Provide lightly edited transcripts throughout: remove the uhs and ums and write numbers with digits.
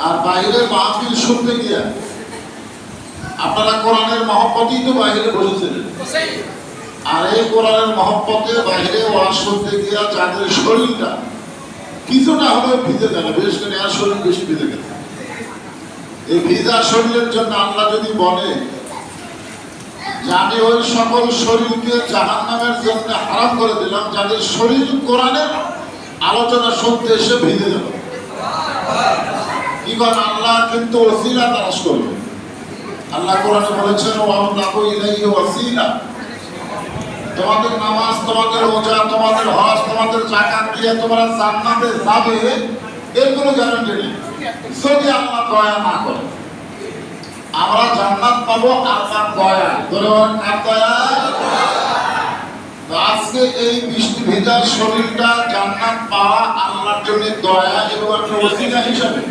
আর বাইরে মাহফিল শুনতে গিয়া আপনারা কোরআনের মহব্বতেই তো বাইরে বসেছিলেন। আর এই কোরআনের মহব্বতে বাইরে ওয়াজ শুনতে গিয়া যাদের শরীরটা কিছুটা হলেও ভিজে গেল, বিশেষ করে আর শরীর বেশি ভিজে গেল, এই ভিজা শরীরের জন্য আল্লাহ যদি বলে যে আমি ওই সকল শরীরকে জাহান্নামের জন্য হারাম করে দিলাম যাদের শরীর কোরআনের আলোচনা শুনতে এসে ভিজে গেল, কি করেন আল্লাহ কিন্তু ওসিলা তালাশ করবে। আল্লাহ কোরআনে বলেছেন ওয়াল্লাহু ইলাইহি ওয়াসিলা, তোমাদের নামাজ, তোমাদের রোজা, তোমাদের হজ, তোমাদের যাকাত দিয়ে তোমরা জান্নাতে যাবে, এগুলো গ্যারান্টি নেই যদি আল্লাহ দয়া না করে। আমরা জান্নাত পাবো আল্লাহর দয়া, ধরুন কার দয়া? আজকে এই বৃষ্টি ভেজা শরীরটা জান্নাত পাওয়া আল্লাহর জন্য দয়া এবং একটা ওসিলা হিসাবে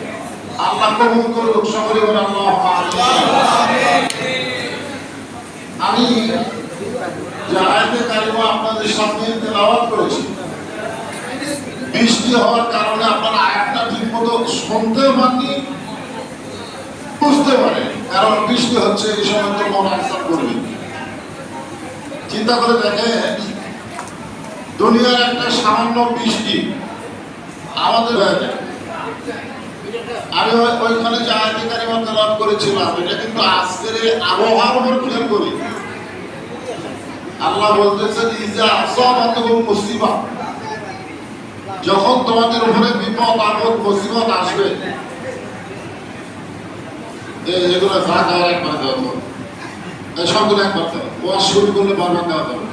আল্লাহ কবুল করুক। সকলে বলে আল্লাহুম্মা আমিন। আমি যে আয়াতে কারিমা আপনাদের সামনে তেলাওয়াত করেছি, বৃষ্টি হওয়ার কারণে আপনারা আয়াতটা ঠিক মতো শুনতেও পাননি, বুঝতে পারেন, কারণ বৃষ্টি হচ্ছে এই সময় তো মন আনসার করবে। চিন্তা করে দেখেন দুনিয়ার একটা সামান্য বৃষ্টি আমাদের হয়ে যায়। আমি ওইখানে যে আয়াতে কারিমা তেলাওয়াত করেছিলাম এটা কিন্তু আজকের আবহাওয়ার উপর খেয়াল করি। আল্লাহ বলতেছেন ইজা আসাবাতুহুম মুসিবা, যখন তোমাদের উপরে বিপদ আপদ মুসিবত আসবে, এগুলো ভাগ আর একবার দেওয়া হবে, সবগুলো একবার দেওয়া, ওয়াজ শুরু করলে বারবার দেওয়া হবে।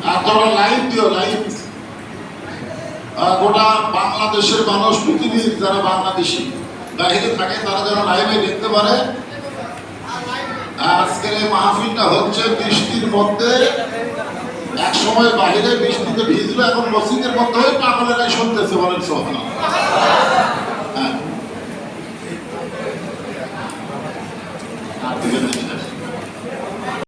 আর তোমরা লাইভ দিও, লাইভ গোটা বাংলাদেশের মানুষ, পৃথিবীর যারা বাংলাদেশি বাইরে থাকে তারা যেন লাইভে দেখতে পারে। আজকের এই মাহফিলটা হচ্ছে বৃষ্টির মধ্যে, এক সময় বাইরে বৃষ্টিতে ভিজলো, এখন মসজিদের মধ্যে পাগলেরাই শুনতেছে, বলেন সুবহানাল্লাহ।